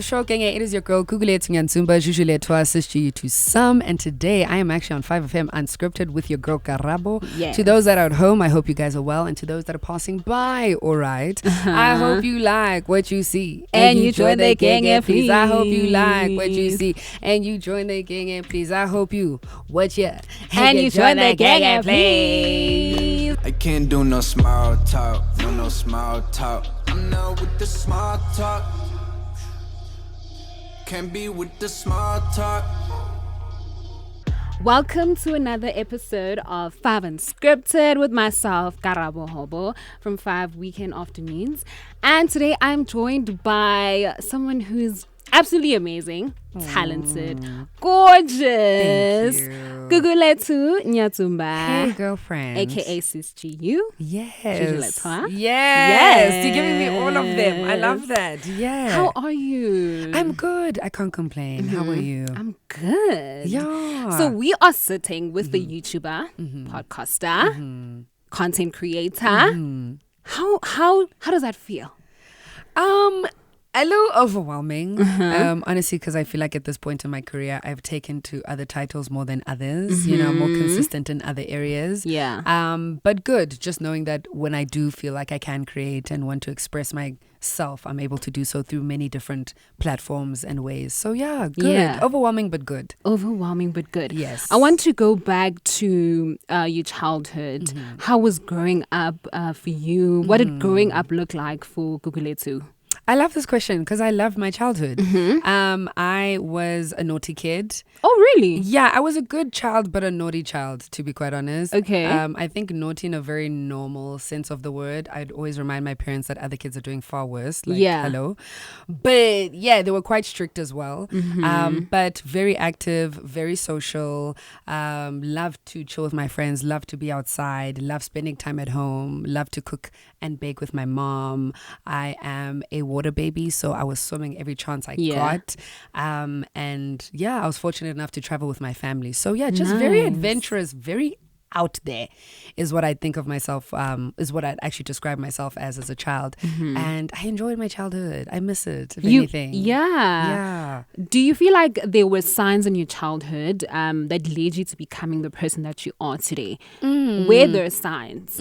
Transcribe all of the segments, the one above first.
Sure, gang, it is your girl Gugulethu Nyatsumba, usually to assist you to some. And today I am actually on 5FM Unscripted with your girl Karabo. Yes. To those that are at home, I hope you guys are well. And to those that are passing by, all right, I hope you like what you see. And you join the gang, please. I hope you like what you see. And you join the gang, and please. I hope you what you. And you join the gang, please. I can't do no small talk, no small talk. I'm not with the small talk. Can't be with the small talk. Welcome to another episode of 5 Unscripted with myself, Karabo Hobo, from 5 Weekend Afternoons. And today I'm joined by someone who's absolutely amazing, talented, gorgeous, Gugulethu Nyatsumba. Hey, girlfriend. AKA Sis GU. Yes. Huh? Yes. You're giving me all of them. I love that. Yeah. How are you? I'm good. I can't complain. How are you? I'm good. Yeah. So we are sitting with the YouTuber, podcaster, content creator. How does that feel? A little overwhelming, honestly, because I feel like at this point in my career, I've taken to other titles more than others, you know, more consistent in other areas. Yeah. But good, just knowing that when I do feel like I can create and want to express myself, I'm able to do so through many different platforms and ways. So yeah, good. Yeah. Overwhelming, but good. Overwhelming, but good. Yes. I want to go back to your childhood. How was growing up for you? What did growing up look like for Gugulethu? I love this question because I love my childhood. I was a naughty kid. Oh, really? Yeah, I was a good child, but a naughty child, to be quite honest. Okay. I think naughty in a very normal sense of the word. I'd always remind my parents that other kids are doing far worse. Like, Yeah. hello. But yeah, they were quite strict as well. But very active, very social. Loved to chill with my friends. Loved to be outside. Loved spending time at home. Loved to cook and bake with my mom. I am a water baby, so I was swimming every chance I got. And yeah, I was fortunate enough to travel with my family. So yeah, just very adventurous, very out there is what I think of myself, is what I'd actually describe myself as a child. And I enjoyed my childhood. I miss it, if anything. Yeah. Do you feel like there were signs in your childhood that led you to becoming the person that you are today? Were there signs?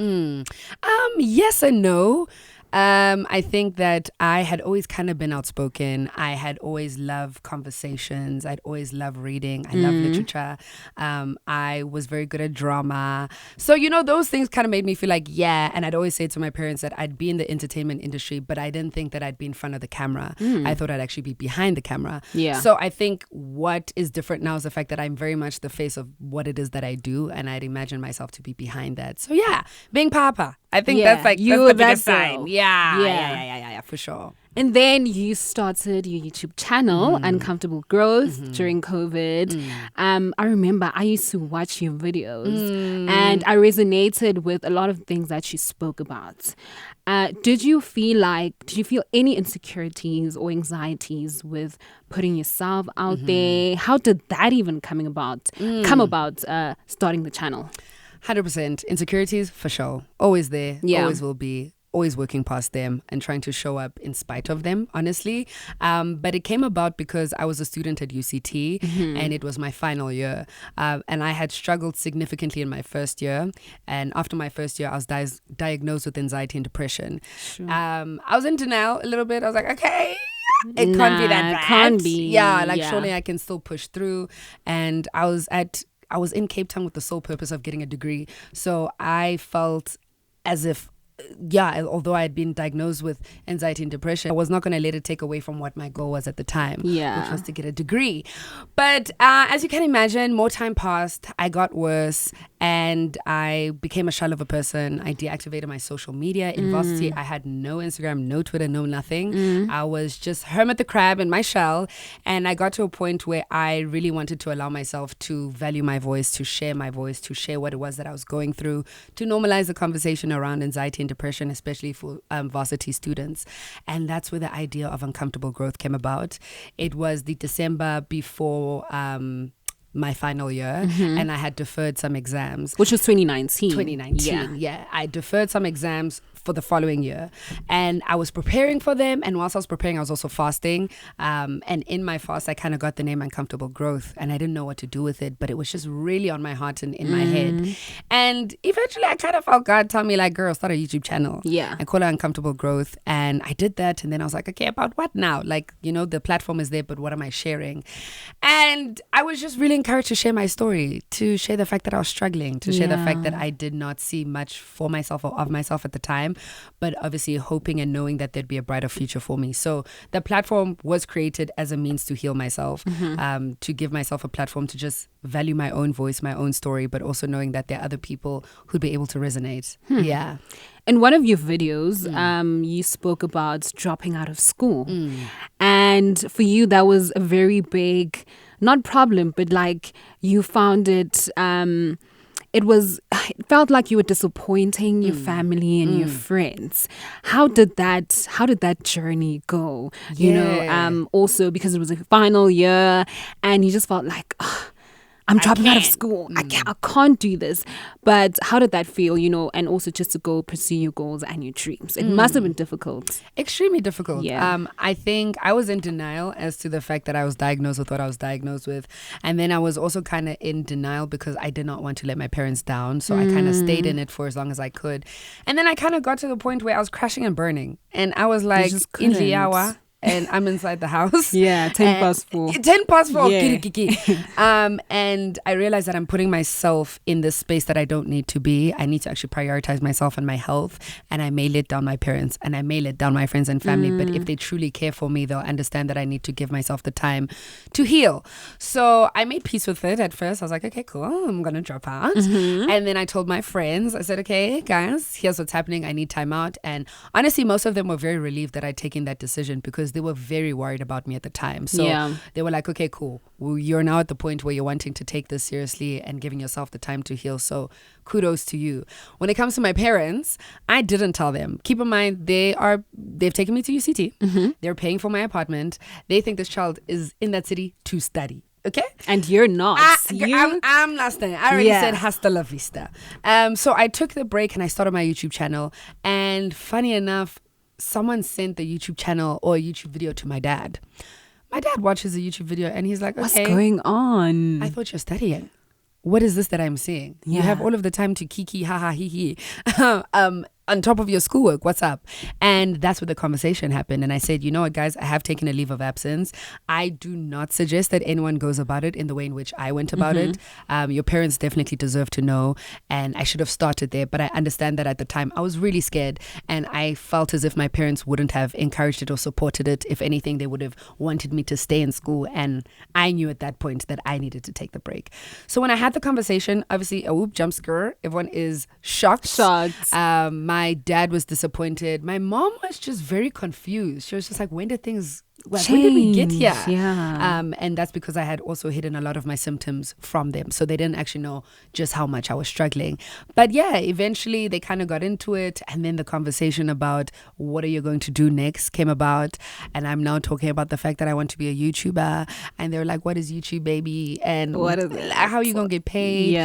Yes and no. I think that I had always kind of been outspoken. I had always loved conversations. I'd always loved reading. I love literature. I was very good at drama. So, you know, those things kind of made me feel like, yeah. And I'd always say to my parents that I'd be in the entertainment industry, but I didn't think that I'd be in front of the camera. I thought I'd actually be behind the camera. Yeah. So I think what is different now is the fact that I'm very much the face of what it is that I do. And I'd imagine myself to be behind that. So yeah, being Papa. I think that's the biggest sign. Yeah, for sure. And then you started your YouTube channel, Uncomfortable Growth, during COVID. I remember I used to watch your videos and I resonated with a lot of things that you spoke about. Did you feel any insecurities or anxieties with putting yourself out there? How did that even come about starting the channel? 100% insecurities for sure, always there, always will be, always working past them and trying to show up in spite of them, honestly. But it came about because I was a student at UCT and it was my final year, and I had struggled significantly in my first year, and after my first year I was diagnosed with anxiety and depression. I was in denial a little bit. I was like, okay, it can't be that bad. Can't be. Surely I can still push through. And I was in Cape Town with the sole purpose of getting a degree. So I felt as if, although I had been diagnosed with anxiety and depression, I was not going to let it take away from what my goal was at the time, which was to get a degree. But as you can imagine, more time passed, I got worse, and I became a shell of a person. I deactivated my social media. In varsity, I had no Instagram, no Twitter, no nothing. I was just hermit the crab in my shell. And I got to a point where I really wanted to allow myself to value my voice, to share what it was that I was going through, to normalize the conversation around anxiety and depression, especially for varsity students. And that's where the idea of Uncomfortable Growth came about. It was the December before my final year, and I had deferred some exams. Which was 2019. 2019, yeah. I deferred some exams for the following year. And I was preparing for them. And whilst I was preparing, I was also fasting. And in my fast, I kind of got the name Uncomfortable Growth. And I didn't know what to do with it, but it was just really on my heart and in my head. And eventually I kind of felt God tell me, like, girl, start a YouTube channel. Yeah. I call it Uncomfortable Growth. And I did that. And then I was like, okay, about what now? Like, you know, the platform is there, but what am I sharing? And I was just really encouraged to share my story, to share the fact that I was struggling, to share the fact that I did not see much for myself or of myself at the time, but obviously hoping and knowing that there'd be a brighter future for me. So the platform was created as a means to heal myself, to give myself a platform to just value my own voice, my own story, but also knowing that there are other people who'd be able to resonate. Yeah. In one of your videos, you spoke about dropping out of school. And for you, that was a very big, not problem, but like you found it, it felt like you were disappointing your family and your friends. How did that journey go? You know, also because it was a final year and you just felt like, I'm dropping out of school. I can't do this. But how did that feel, you know, and also just to go pursue your goals and your dreams? It must have been difficult. Extremely difficult. Yeah. I think I was in denial as to the fact that I was diagnosed with what I was diagnosed with. And then I was also kind of in denial because I did not want to let my parents down. So I kind of stayed in it for as long as I could. And then I kind of got to the point where I was crashing and burning. And I was like, in the hour. And I'm inside the house. 10 past 4. 10 past 4. Yeah. And I realized that I'm putting myself in this space that I don't need to be. I need to actually prioritize myself and my health. And I may let down my parents and I may let down my friends and family. But if they truly care for me, they'll understand that I need to give myself the time to heal. So I made peace with it at first. I was like, okay, cool. I'm going to drop out. And then I told my friends, I said, okay, guys, here's what's happening. I need time out. And honestly, most of them were very relieved that I'd taken that decision because they were very worried about me at the time. So they were like, okay, cool. Well, you're now at the point where you're wanting to take this seriously and giving yourself the time to heal. So kudos to you. When it comes to my parents, I didn't tell them. Keep in mind, they've taken me to UCT. They're paying for my apartment. They think this child is in that city to study. Okay? And you're not. I'm not studying. I already said hasta la vista. So I took the break and I started my YouTube channel. And funny enough, someone sent the YouTube channel or a YouTube video to my dad. My dad watches the YouTube video and he's like, okay, what's going on? I thought you're studying. What is this that I'm seeing? You have all of the time to kiki, haha, hee hee. On top of your schoolwork, what's up? And that's where the conversation happened. And I said, you know what, guys, I have taken a leave of absence. I do not suggest that anyone goes about it in the way in which I went about it. Your parents definitely deserve to know. And I should have started there. But I understand that at the time I was really scared. And I felt as if my parents wouldn't have encouraged it or supported it. If anything, they would have wanted me to stay in school. And I knew at that point that I needed to take the break. So when I had the conversation, obviously, a whoop, jump scare. Everyone is shocked. My dad was disappointed. My mom was just very confused. She was just like, when did we get here? And that's because I had also hidden a lot of my symptoms from them. So they didn't actually know just how much I was struggling. But yeah, eventually they kind of got into it. And then the conversation about what are you going to do next came about. And I'm now talking about the fact that I want to be a YouTuber. And they're like, what is YouTube, baby? And what is it? How are you going to get paid?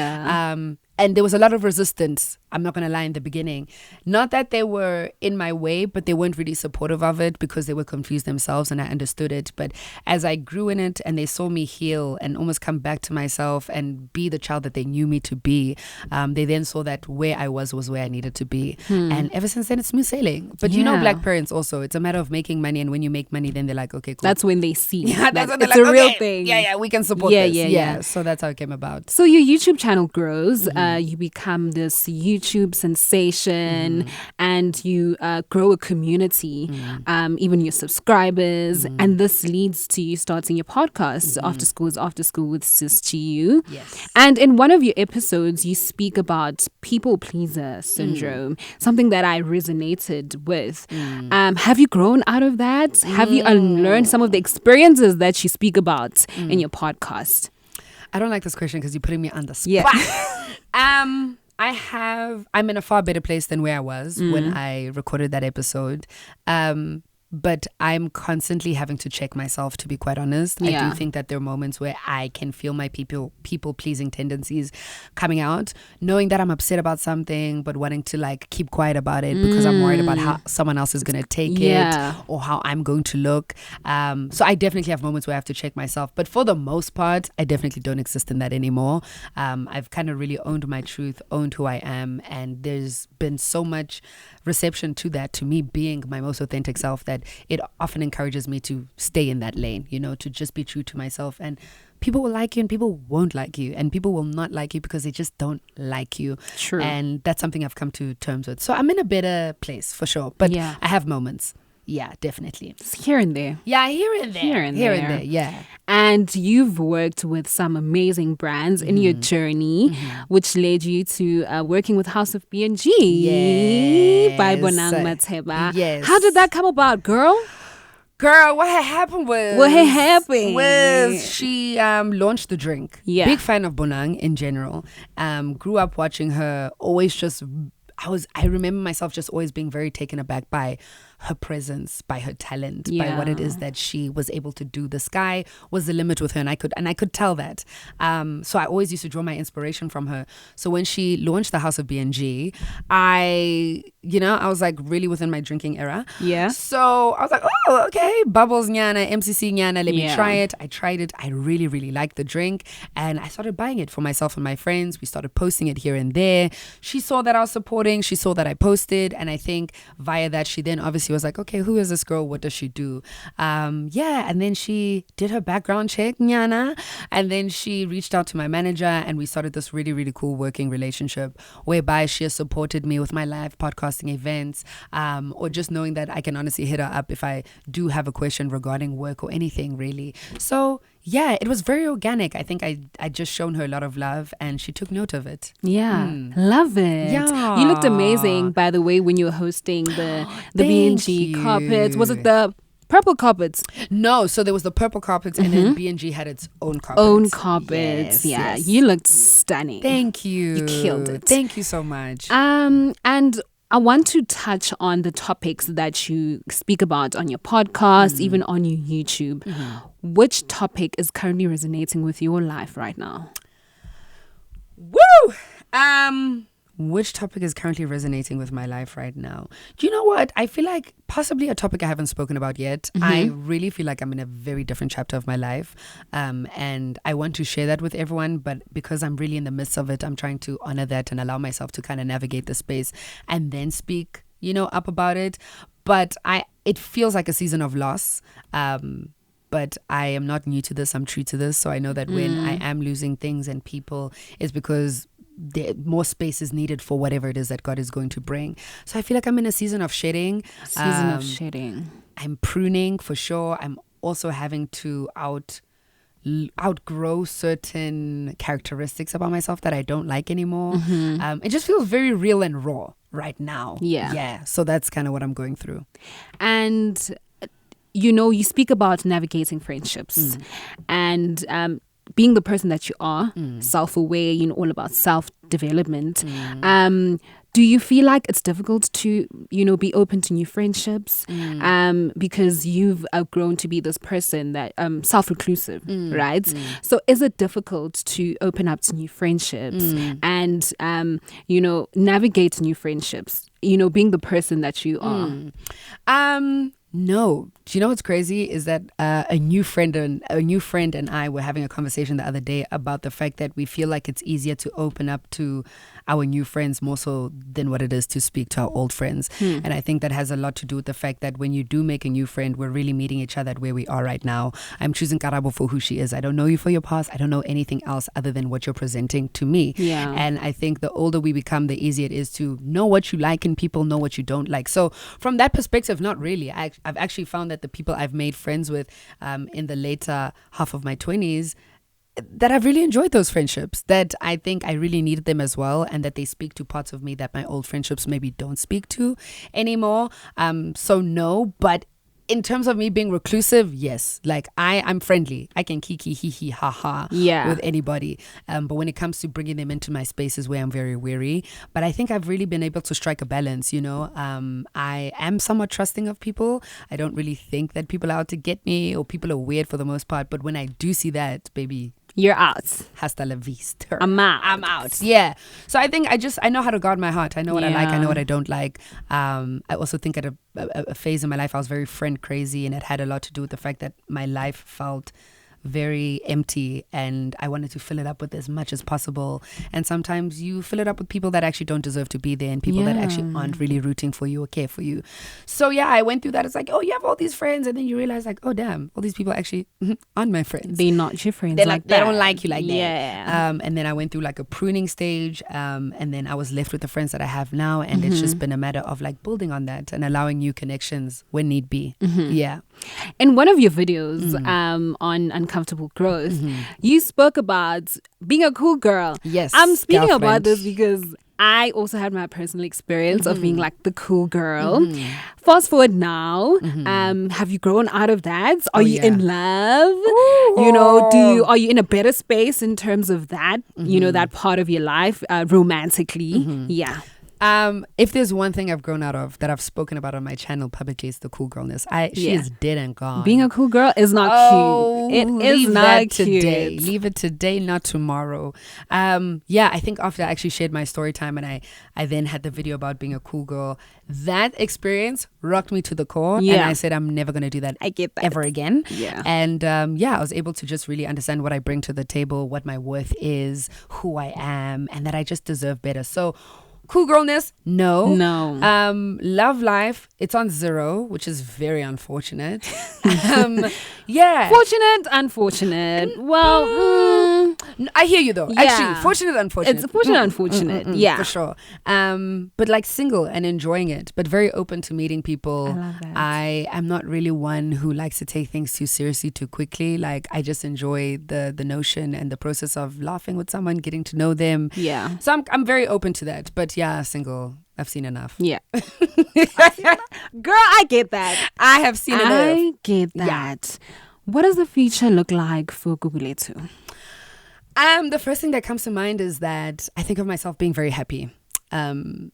And there was a lot of resistance, I'm not going to lie, in the beginning. Not that they were in my way, but they weren't really supportive of it because they were confused themselves and I understood it. But as I grew in it and they saw me heal and almost come back to myself and be the child that they knew me to be, they then saw that where I was where I needed to be. And ever since then, it's smooth sailing. But you know, Black parents also, it's a matter of making money. And when you make money, then they're like, okay, cool. That's when they see. That's when it's like, a real thing. Yeah, we can support this. So that's how it came about. So your YouTube channel grows. You become this YouTube sensation and you grow a community, even your subscribers. And this leads to you starting your podcast, After School with Sis GU. Yes. And in one of your episodes, you speak about people pleaser syndrome, something that I resonated with. Have you grown out of that? Have you unlearned some of the experiences that you speak about in your podcast? I don't like this question because you're putting me on the spot. I'm in a far better place than where I was when I recorded that episode. but I'm constantly having to check myself, to be quite honest. I Yeah. do think that there are moments where I can feel my people pleasing tendencies coming out, knowing that I'm upset about something, but wanting to like keep quiet about it because I'm worried about how someone else is going to take Yeah. it or how I'm going to look. So I definitely have moments where I have to check myself. But for the most part, I definitely don't exist in that anymore. I've kind of really owned my truth, owned who I am. And there's been so much reception to that, to me being my most authentic self, that it often encourages me to stay in that lane, you know, to just be true to myself. And people will like you and people won't like you, and people will not like you because they just don't like you. True. And that's something I've come to terms with. So I'm in a better place for sure. But Yeah. I have moments. Yeah, definitely. It's here and there. Yeah, here and there. Here and there. Yeah. And you've worked with some amazing brands in your journey, which led you to working with House of B&G by Yes. Bonang Matheba. Yes. How did that come about, girl? Girl, what had happened was... What had happened? Was she launched the drink. Yeah. Big fan of Bonang in general. Grew up watching her, always just... I remember myself just always being very taken aback by her presence, by her talent, by what it is that she was able to do. The sky was the limit with her, and I could tell that. So I always used to draw my inspiration from her. So when she launched the House of B&G, I was like really within my drinking era. Yeah. So I was like, oh, okay, bubbles nyana, MCC nyana, let me Yeah. try it. I tried it. I really, really liked the drink, and I started buying it for myself and my friends. We started posting it here and there. She saw that I was supporting. She saw that I posted, and I think via that, she then obviously was like, okay, who is this girl? What does she do? And then she did her background check, nyana, and then she reached out to my manager, and we started this really, really cool working relationship whereby she has supported me with my live podcasting events, or just knowing that I can honestly hit her up if I do have a question regarding work or anything really. So yeah, it was very organic. I think I just shown her a lot of love, and she took note of it. Yeah, love it. Yeah. You looked amazing, by the way, when you were hosting the Thank B&G you. carpets. Was it the purple carpets? No, so there was the purple carpets, and then B&G had its own carpets. Own carpets. Yes, Yeah, yes. you looked stunning. Thank you. You killed it. Thank you so much. And I want to touch on the topics that you speak about on your podcast, even on your YouTube. Which topic is currently resonating with your life right now? Woo! Which topic is currently resonating with my life right now? Do you know what? I feel like possibly a topic I haven't spoken about yet. I really feel like I'm in a very different chapter of my life. And I want to share that with everyone. But because I'm really in the midst of it, I'm trying to honor that and allow myself to kind of navigate the space and then speak, up about it. But it feels like a season of loss. But I am not new to this. I'm true to this. So I know that when I am losing things and people, it's because more space is needed for whatever it is that God is going to bring. So I feel like I'm in a season of shedding. Season of shedding. I'm pruning for sure. I'm also having to outgrow certain characteristics about myself that I don't like anymore. It just feels very real and raw right now. Yeah. So that's kind of what I'm going through. And you speak about navigating friendships and being the person that you are, self-aware, all about self-development. Do you feel like it's difficult to, be open to new friendships because you've outgrown to be this person that self-reclusive, right? So is it difficult to open up to new friendships and, navigate new friendships, being the person that you are? No. Do you know what's crazy is that a new friend and I were having a conversation the other day about the fact that we feel like it's easier to open up to our new friends more so than what it is to speak to our old friends. And I think that has a lot to do with the fact that when you do make a new friend, we're really meeting each other at where we are right now. I'm choosing Karabo for who she is. I don't know you for your past. I don't know anything else other than what you're presenting to me. Yeah. And I think the older we become, the easier it is to know what you like and people know what you don't like. So from that perspective, not really. I've actually found that the people I've made friends with in the later half of my 20s, that I've really enjoyed those friendships, that I think I really needed them as well, and that they speak to parts of me that my old friendships maybe don't speak to anymore. So no, but in terms of me being reclusive, yes. Like I'm friendly. I can kiki hee hee ha ha with anybody. But when it comes to bringing them into my spaces where I'm very wary. But I think I've really been able to strike a balance, you know. I am somewhat trusting of people. I don't really think that people are out to get me or people are weird for the most part. But when I do see that, baby, you're out. Hasta la vista. I'm out. I'm out. Yeah. So I think I know how to guard my heart. I know what I like. I know what I don't like. I also think at a phase in my life I was very friend crazy, and it had a lot to do with the fact that my life felt very empty and I wanted to fill it up with as much as possible. And sometimes you fill it up with people that actually don't deserve to be there and people that actually aren't really rooting for you or care for you. So yeah, I went through that. It's like, oh, you have all these friends, and then you realize like, oh damn, all these people actually aren't my friends. They're not your friends. They like they don't like you like that. Yeah. And then I went through like a pruning stage, and then I was left with the friends that I have now, and it's just been a matter of like building on that and allowing new connections when need be. Yeah. In one of your videos on Uncomfortable Growth, you spoke about being a cool girl. Yes. I'm speaking girlfriend. about this because I also had my personal experience of being like the cool girl. Fast forward now, have you grown out of that? Are you in love? Ooh. You know, are you in a better space in terms of that, you know, that part of your life romantically? Yeah. If there's one thing I've grown out of that I've spoken about on my channel publicly, it's the cool girlness. She is dead and gone. Being a cool girl is not cute. It is not cute. Today. Leave it today, not tomorrow. Yeah, I think after I actually shared my story time and I then had the video about being a cool girl, that experience rocked me to the core. And I said, I'm never going to do that, I get that ever again. Yeah. And I was able to just really understand what I bring to the table, what my worth is, who I am, and that I just deserve better. So cool girlness, no. Love life, it's on 0, which is very unfortunate. Fortunate, unfortunate. Well, I hear you though. Actually, fortunate, unfortunate. It's fortunate, unfortunate. Yeah, for sure. But like single and enjoying it, but very open to meeting people. I love that. I am not really one who likes to take things too seriously too quickly. Like I just enjoy the notion and the process of laughing with someone, getting to know them. Yeah. So I'm very open to that. But yeah, single. I've seen enough. Yeah. Girl, I get that. I have seen enough. I get that. What does the future look like for Gugulethu? The first thing that comes to mind is that I think of myself being very happy.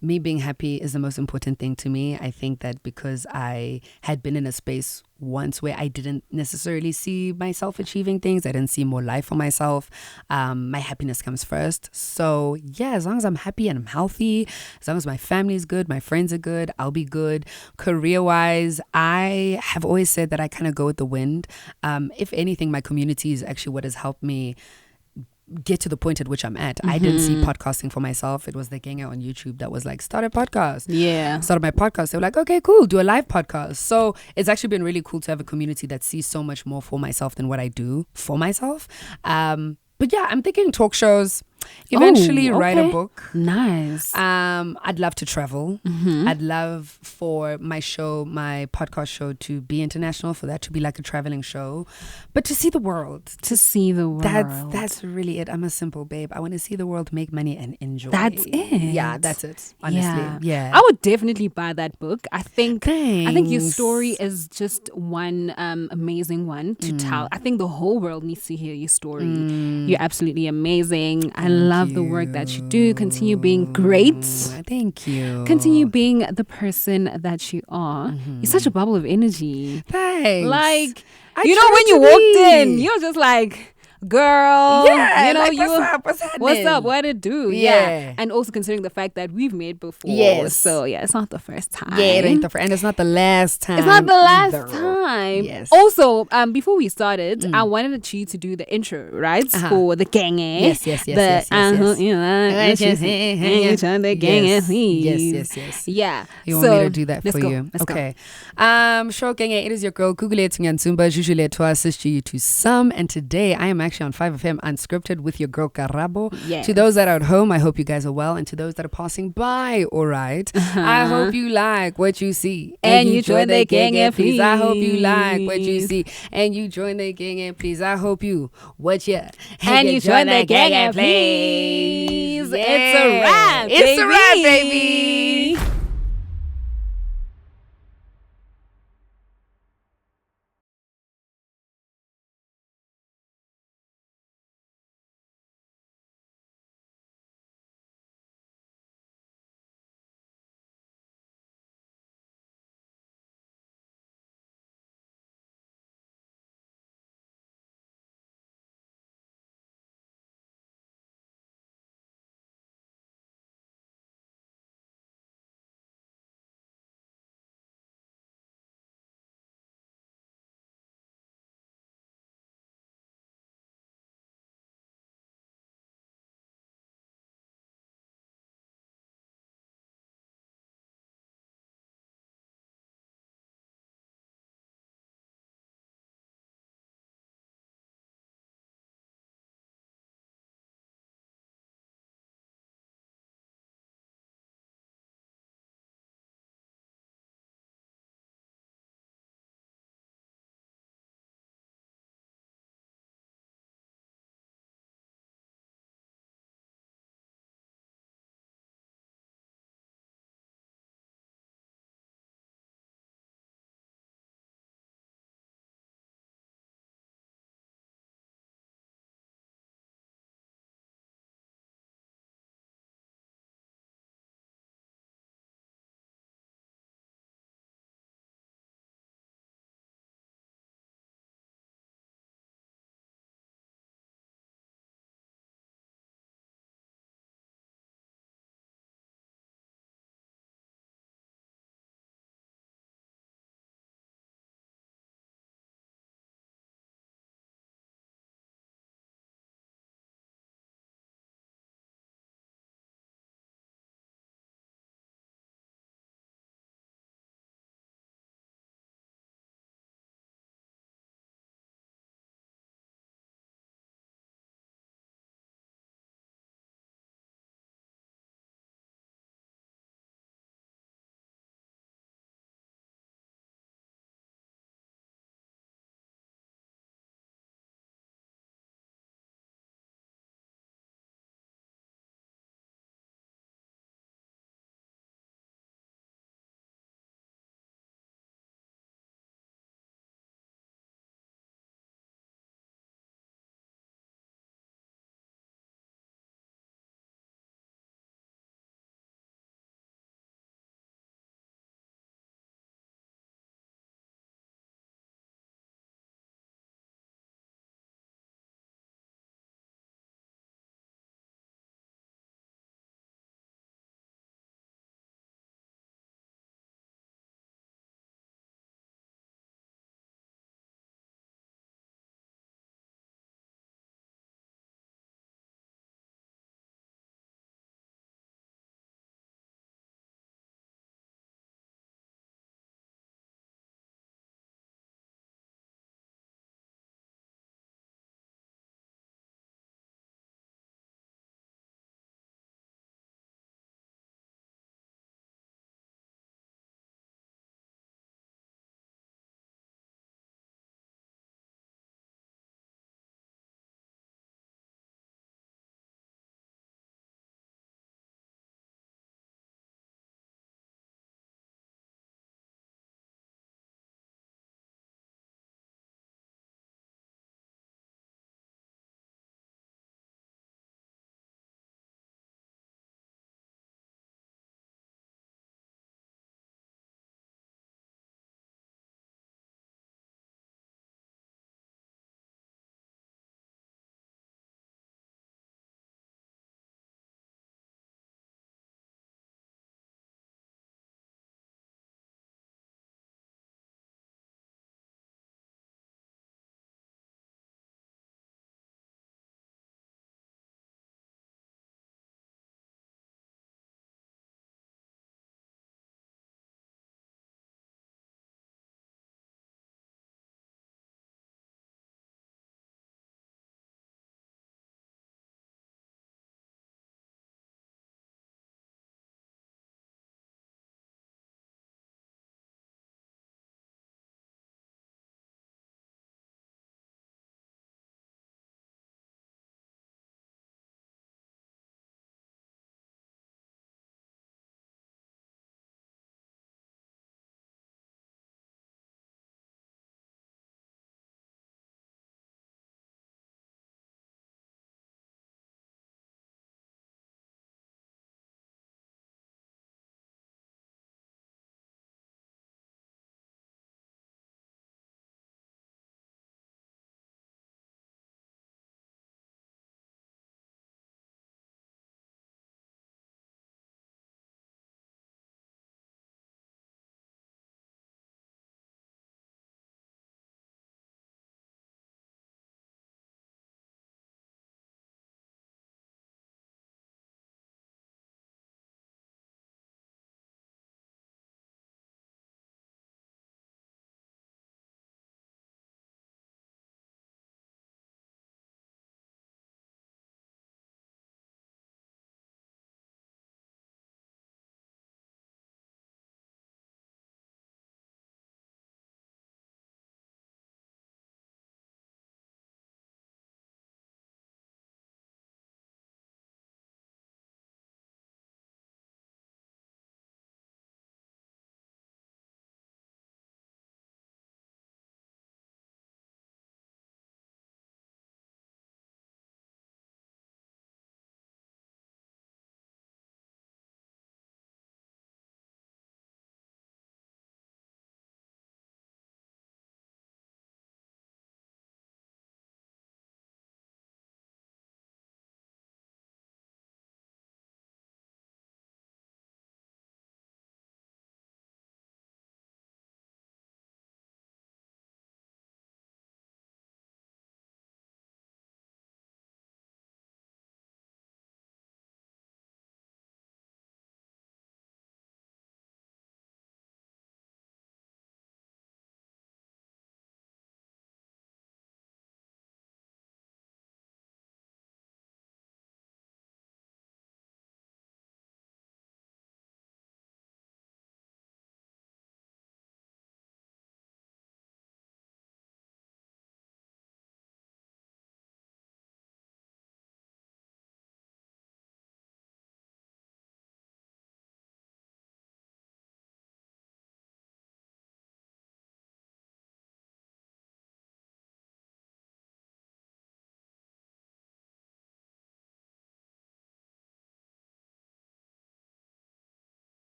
Me being happy is the most important thing to me. I think that because I had been in a space once where I didn't necessarily see myself achieving things, I didn't see more life for myself. My happiness comes first. So yeah, as long as I'm happy and I'm healthy, as long as my family is good, my friends are good, I'll be good. Career-wise, I have always said that I kind of go with the wind. If anything, my community is actually what has helped me get to the point at which I'm at. I didn't see podcasting for myself. It was the gang on YouTube that was like, start a podcast. Yeah. Started my podcast. They were like, okay, cool, do a live podcast. So it's actually been really cool to have a community that sees so much more for myself than what I do for myself. But yeah, I'm thinking talk shows, eventually write a book. Nice. I'd love to travel. I'd love for my podcast show to be international, for that to be like a traveling show, but to see the world. That's really it. I'm a simple babe. I want to see the world, make money and enjoy. That's it. Yeah, that's it. Honestly. Yeah. I would definitely buy that book. I think Thanks. your story is just one amazing one to tell. I think the whole world needs to hear your story. You're absolutely amazing. I love the work that you do. Continue being great. Thank you. Continue being the person that you are. You're such a bubble of energy. Thanks. Like, I you know, try when to you walked be. in, you're just like, girl, Yeah, you know, like, what's up? What's happening? What's up? What it do? Yeah. And also considering the fact that we've met before. Yes. So yeah, it's not the first time. Yeah, it ain't the first, and it's not the last time. It's not the last either. time. Yes. Also, before we started, I wanted you to do the intro, right? For the gang. Yes. You know, the gang. Yes. Yeah. You want me to do that let's for go. you? Let's Okay. Sure, gang. It is your girl, Gugulethu Nyatsumba, usually to assist you to some. And today I am actually on 5FM Unscripted with your girl, Karabo. Yes. To those that are at home, I hope you guys are well. And to those that are passing by, all right, I hope you like what you see. And you join the gang, please. I hope you please. like what you see. And you join the gang, and please. I hope you what you. And you join the gang, please. Yeah. It's a wrap, It's a wrap, baby.